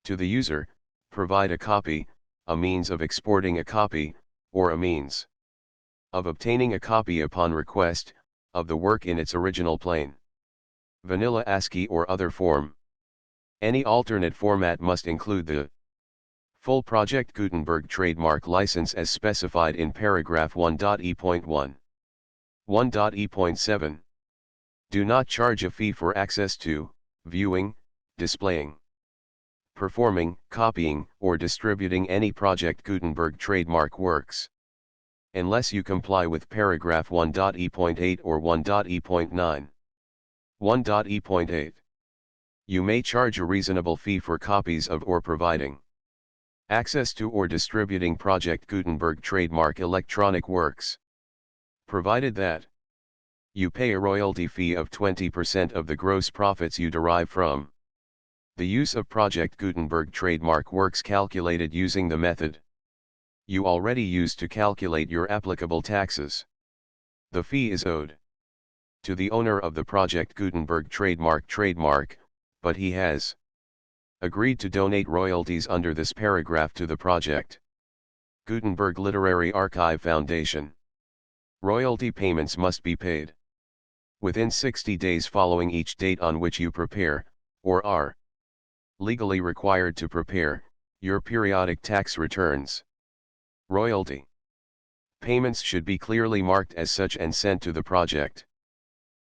To the user, provide a copy, a means of exporting a copy, or a means of obtaining a copy upon request, of the work in its original plain vanilla ASCII or other form. Any alternate format must include the full Project Gutenberg trademark license as specified in paragraph 1.e.1. 1.e.7. Do not charge a fee for access to, viewing, displaying, performing, copying, or distributing any Project Gutenberg trademark works, unless you comply with paragraph 1.e.8 or 1.e.9. 1.e.8. You may charge a reasonable fee for copies of or providing access to or distributing Project Gutenberg trademark electronic works, provided that you pay a royalty fee of 20% of the gross profits you derive from the use of Project Gutenberg trademark works calculated using the method you already used to calculate your applicable taxes. The fee is owed to the owner of the Project Gutenberg trademark, but he has agreed to donate royalties under this paragraph to the Project Gutenberg Literary Archive Foundation. Royalty payments must be paid within 60 days following each date on which you prepare, or are legally required to prepare, your periodic tax returns. Royalty payments should be clearly marked as such and sent to the Project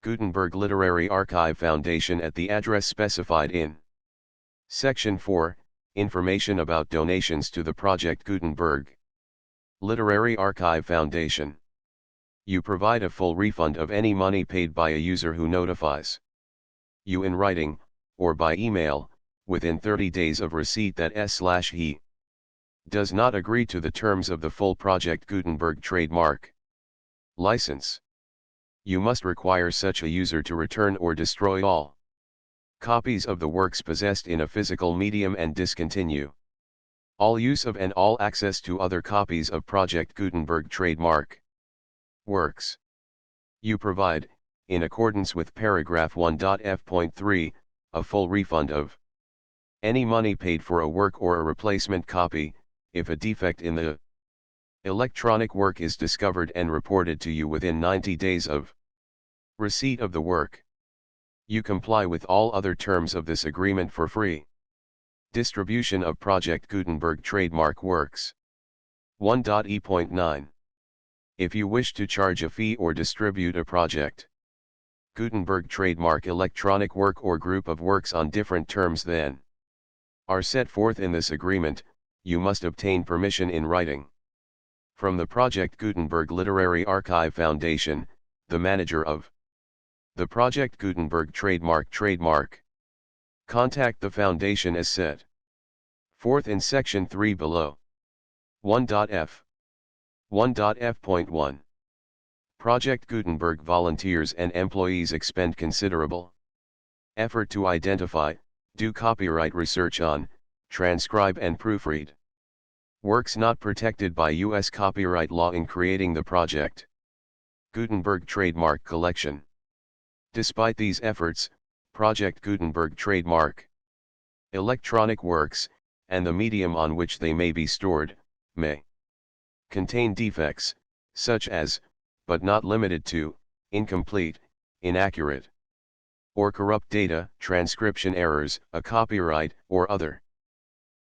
Gutenberg Literary Archive Foundation at the address specified in Section 4, Information about donations to the Project Gutenberg Literary Archive Foundation. You provide a full refund of any money paid by a user who notifies you in writing, or by email, within 30 days of receipt that he does not agree to the terms of the full Project Gutenberg trademark license. You must require such a user to return or destroy all copies of the works possessed in a physical medium and discontinue all use of and all access to other copies of Project Gutenberg trademark works. You provide, in accordance with paragraph 1.f.3, a full refund of any money paid for a work or a replacement copy, if a defect in the electronic work is discovered and reported to you within 90 days of receipt of the work. You comply with all other terms of this agreement for free distribution of Project Gutenberg trademark works. 1.e.9. If you wish to charge a fee or distribute a Project Gutenberg trademark electronic work or group of works on different terms than are set forth in this agreement, you must obtain permission in writing from the Project Gutenberg Literary Archive Foundation, the manager of the Project Gutenberg trademark. Contact the Foundation as set forth in Section 3 below. 1.f. 1.f.1. Project Gutenberg volunteers and employees expend considerable effort to identify, do copyright research on, transcribe and proofread works not protected by U.S. copyright law in creating the Project Gutenberg trademark collection. Despite these efforts, Project Gutenberg trademark electronic works, and the medium on which they may be stored, may contain defects, such as, but not limited to, incomplete, inaccurate, or corrupt data, transcription errors, a copyright or other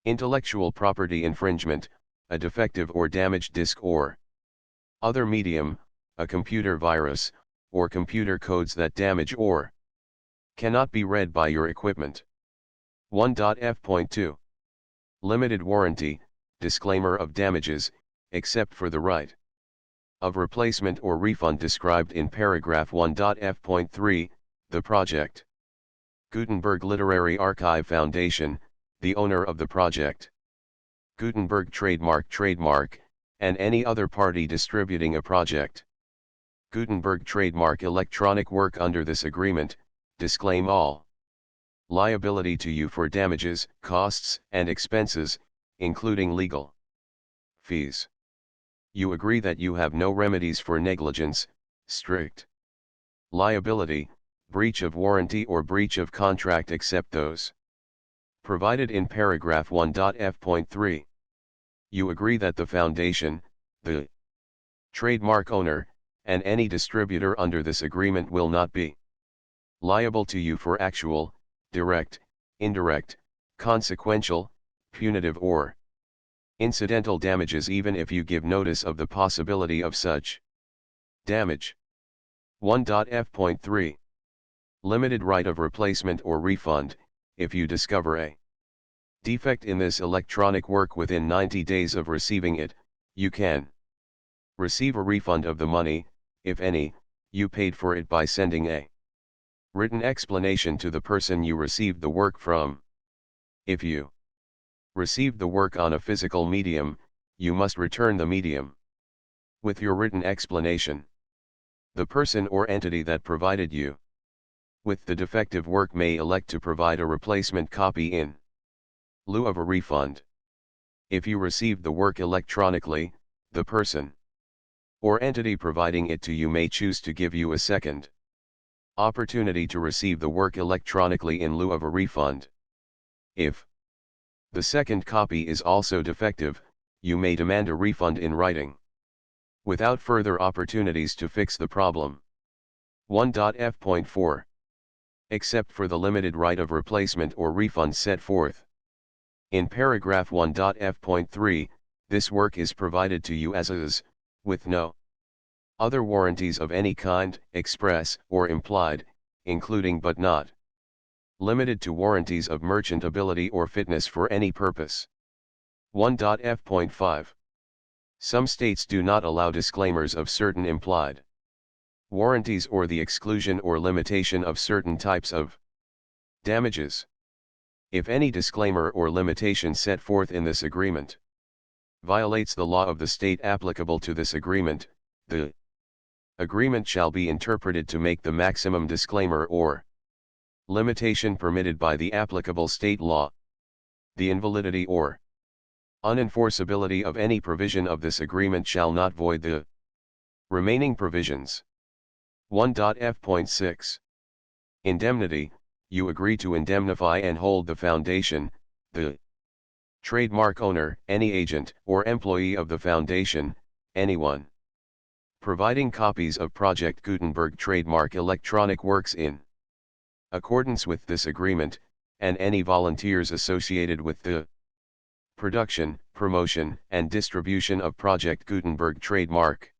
intellectual property infringement, a defective or damaged disk or other medium, a computer virus, or computer codes that damage or cannot be read by your equipment. 1.f.2. Limited warranty, disclaimer of damages, except for the right of replacement or refund described in paragraph 1.f.3, the Project Gutenberg Literary Archive Foundation, the owner of the Project Gutenberg trademark, and any other party distributing a Project Gutenberg trademark electronic work under this agreement, disclaim all liability to you for damages, costs, and expenses, including legal fees. You agree that you have no remedies for negligence, strict liability, breach of warranty or breach of contract except those provided in paragraph 1.f.3. You agree that the foundation, the trademark owner, and any distributor under this agreement will not be liable to you for actual, direct, indirect, consequential, punitive or incidental damages even if you give notice of the possibility of such damage. 1.f.3. Limited right of replacement or refund. If you discover a defect in this electronic work within 90 days of receiving it, you can receive a refund of the money, if any, you paid for it by sending a written explanation to the person you received the work from. If you received the work on a physical medium, you must return the medium with your written explanation. The person or entity that provided you with the defective work may elect to provide a replacement copy in lieu of a refund. If you received the work electronically, the person or entity providing it to you may choose to give you a second opportunity to receive the work electronically in lieu of a refund. If the second copy is also defective, you may demand a refund in writing, without further opportunities to fix the problem. 1.f.4. Except for the limited right of replacement or refund set forth in paragraph 1.f.3, this work is provided to you as is, with no other warranties of any kind, express or implied, including but not limited to warranties of merchantability or fitness for any purpose. 1.f.5. Some states do not allow disclaimers of certain implied warranties or the exclusion or limitation of certain types of damages. If any disclaimer or limitation set forth in this agreement violates the law of the state applicable to this agreement, the agreement shall be interpreted to make the maximum disclaimer or limitation permitted by the applicable state law. The invalidity or unenforceability of any provision of this agreement shall not void the remaining provisions. 1.f.6. Indemnity. You agree to indemnify and hold the foundation, the trademark owner, any agent or employee of the foundation, anyone providing copies of Project Gutenberg trademark electronic works in accordance with this agreement, and any volunteers associated with the production, promotion, and distribution of Project Gutenberg trademark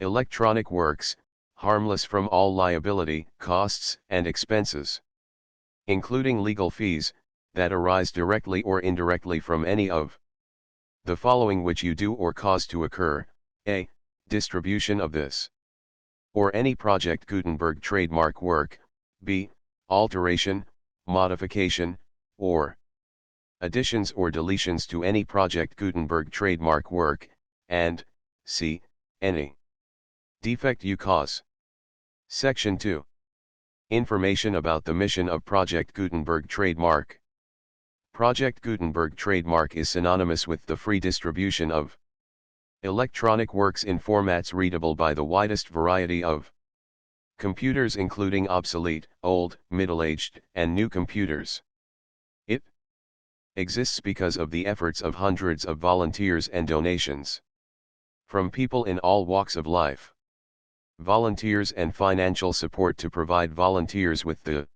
electronic works, harmless from all liability, costs, and expenses, including legal fees, that arise directly or indirectly from any of the following which you do or cause to occur: a. Distribution of this or any Project Gutenberg trademark work, b. Alteration, modification, or additions or deletions to any Project Gutenberg trademark work, and c. Any defect you cause. Section 2. Information about the mission of Project Gutenberg trademark. Project Gutenberg trademark is synonymous with the free distribution of electronic works in formats readable by the widest variety of computers, including obsolete, old, middle-aged, and new computers. It exists because of the efforts of hundreds of volunteers and donations from people in all walks of life. Volunteers and financial support to provide volunteers with the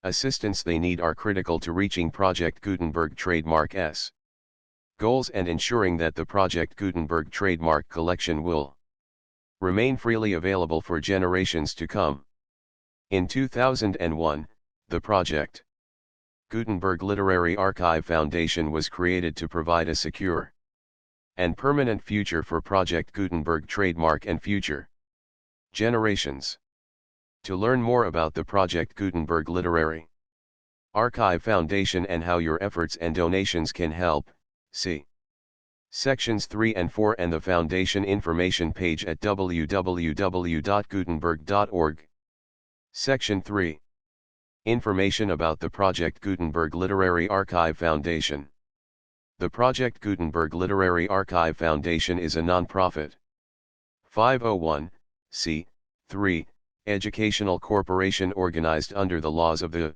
assistance they need are critical to reaching Project Gutenberg trademark's goals and ensuring that the Project Gutenberg trademark collection will remain freely available for generations to come. In 2001, the Project Gutenberg Literary Archive Foundation was created to provide a secure and permanent future for Project Gutenberg trademark and future generations. To learn more about the Project Gutenberg Literary Archive Foundation and how your efforts and donations can help, see Sections 3 and 4 and the Foundation information page at www.gutenberg.org. Section 3. Information about the Project Gutenberg Literary Archive Foundation. The Project Gutenberg Literary Archive Foundation is a non-profit 501(c)(3) educational corporation organized under the laws of the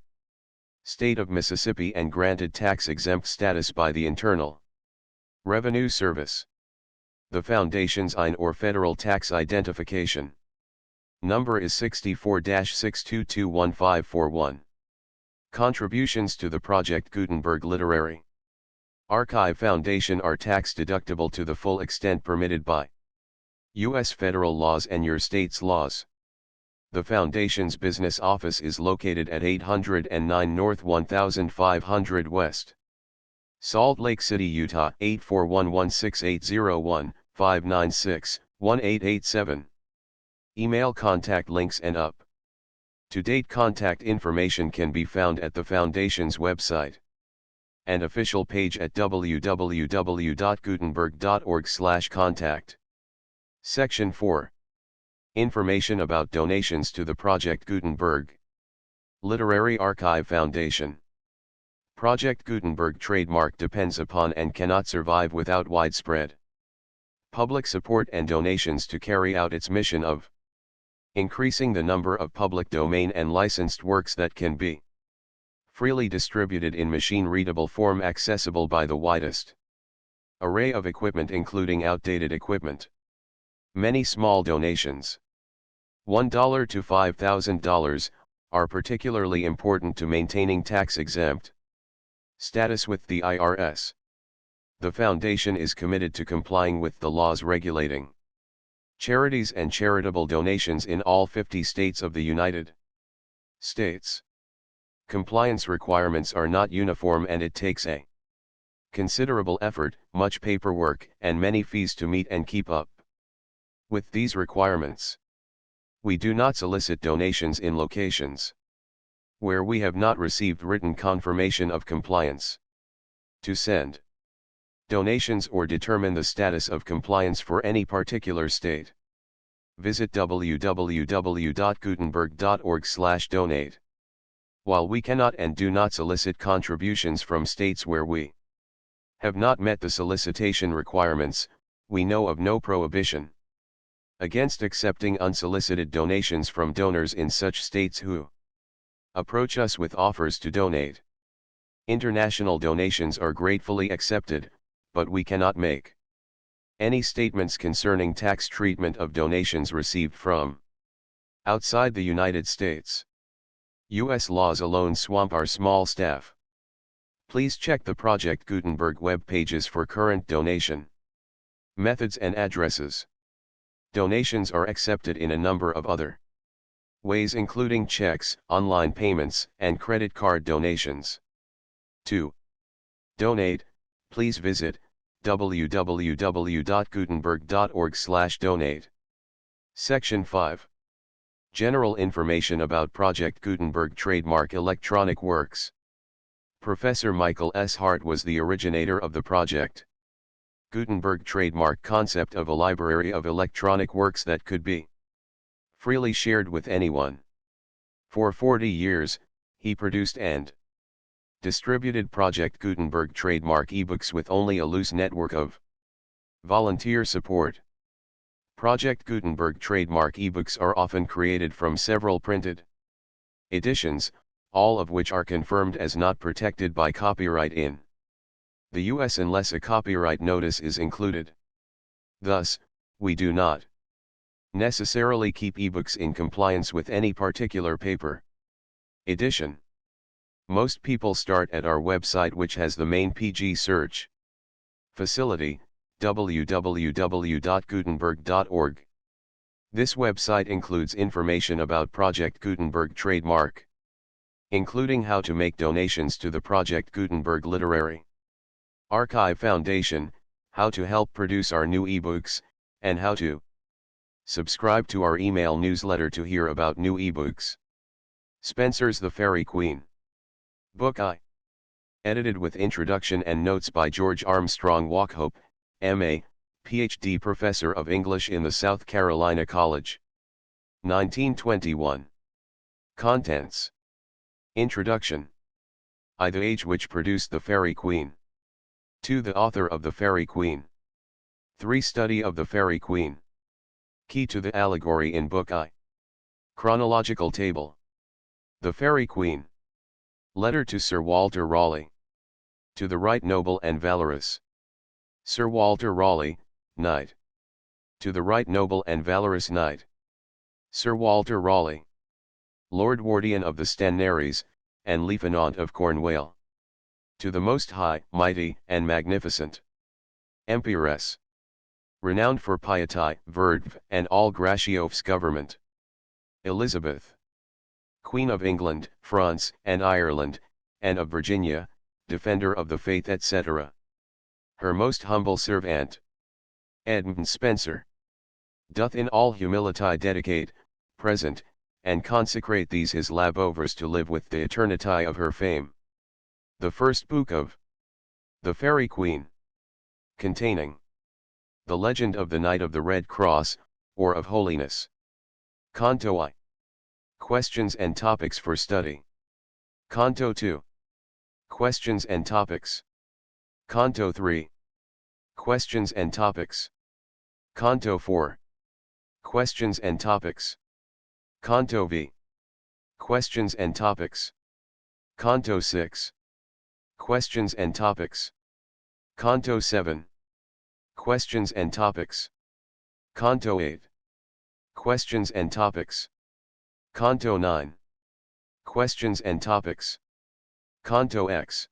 State of Mississippi and granted tax-exempt status by the Internal Revenue Service. The Foundation's IN or Federal Tax Identification number is 64-6221541. Contributions to the Project Gutenberg Literary Archive Foundation are tax-deductible to the full extent permitted by U.S. federal laws and your state's laws. The Foundation's business office is located at 809 North 1500 West, Salt Lake City, Utah 841-16801-596-1887. Email contact links and up-to-date contact information can be found at the Foundation's website and official page at www.gutenberg.org/contact. Section 4. Information about donations to the Project Gutenberg Literary Archive Foundation. Project Gutenberg trademark depends upon and cannot survive without widespread public support and donations to carry out its mission of increasing the number of public domain and licensed works that can be freely distributed in machine-readable form accessible by the widest array of equipment including outdated equipment. Many small donations, $1 to $5,000, are particularly important to maintaining tax-exempt status with the IRS. The Foundation is committed to complying with the laws regulating charities and charitable donations in all 50 states of the United States. Compliance requirements are not uniform and it takes a considerable effort, much paperwork, and many fees to meet and keep up with these requirements. We do not solicit donations in locations where we have not received written confirmation of compliance. To send donations or determine the status of compliance for any particular state, visit www.gutenberg.org/donate. While we cannot and do not solicit contributions from states where we have not met the solicitation requirements, we know of no prohibition against accepting unsolicited donations from donors in such states who approach us with offers to donate. International donations are gratefully accepted, but we cannot make any statements concerning tax treatment of donations received from outside the United States. U.S. laws alone swamp our small staff. Please check the Project Gutenberg web pages for current donation methods and addresses. Donations are accepted in a number of other ways including checks, online payments, and credit card donations. To donate, please visit www.gutenberg.org/donate. Section 5. General information about Project Gutenberg trademark electronic works. Professor Michael S. Hart was the originator of the Project Gutenberg trademark concept of a library of electronic works that could be freely shared with anyone. For 40 years, he produced and distributed Project Gutenberg trademark ebooks with only a loose network of volunteer support. Project Gutenberg trademark ebooks are often created from several printed editions, all of which are confirmed as not protected by copyright in the US unless a copyright notice is included. Thus, we do not necessarily keep ebooks in compliance with any particular paper edition. Most people start at our website, which has the main PG search facility, www.gutenberg.org. This website includes information about Project Gutenberg trademark, including how to make donations to the Project Gutenberg Literary Archive Foundation, how to help produce our new ebooks, and how to subscribe to our email newsletter to hear about new ebooks. Spenser's The Faerie Queene. Book I. Edited with introduction and notes by George Armstrong Walkhope, M.A., Ph.D. Professor of English in the South Carolina College. 1921. Contents. Introduction. I. The age which produced the Faerie Queene. 2. The author of the Faerie Queene. 3. Study of the Faerie Queene. Key to the allegory in Book I. Chronological table. The Faerie Queene. Letter to Sir Walter Raleigh. To the right noble and valorous Sir Walter Raleigh, Knight. To the right noble and valorous Knight. Sir Walter Raleigh. Lord Wardian of the Stannaries, and Lieutenant of Cornwall. To the most high, mighty, and magnificent Emperess, renowned for piety, virtue, and all gracious government, Elizabeth, Queen of England, France, and Ireland, and of Virginia, defender of the faith, etc. Her most humble servant, Edmund Spenser, doth in all humility dedicate, present, and consecrate these his labovers to live with the eternity of her fame. The first book of the Faerie Queene, containing the legend of the Knight of the Red Cross, or of Holiness. Canto I. Questions and topics for study. Canto II. Questions and topics. Canto III. Questions and topics. Canto IV. Questions and topics. Canto V. Questions and topics. Canto VI. Questions and topics. Canto VII. Questions and topics. Canto VIII. Questions and topics. Canto IX. Questions and topics. Canto X.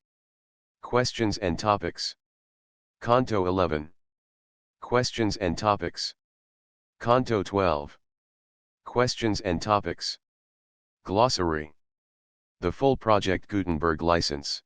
Questions and topics. Canto XI. Questions and topics. Canto XII. Questions and topics. Glossary. The full Project Gutenberg license.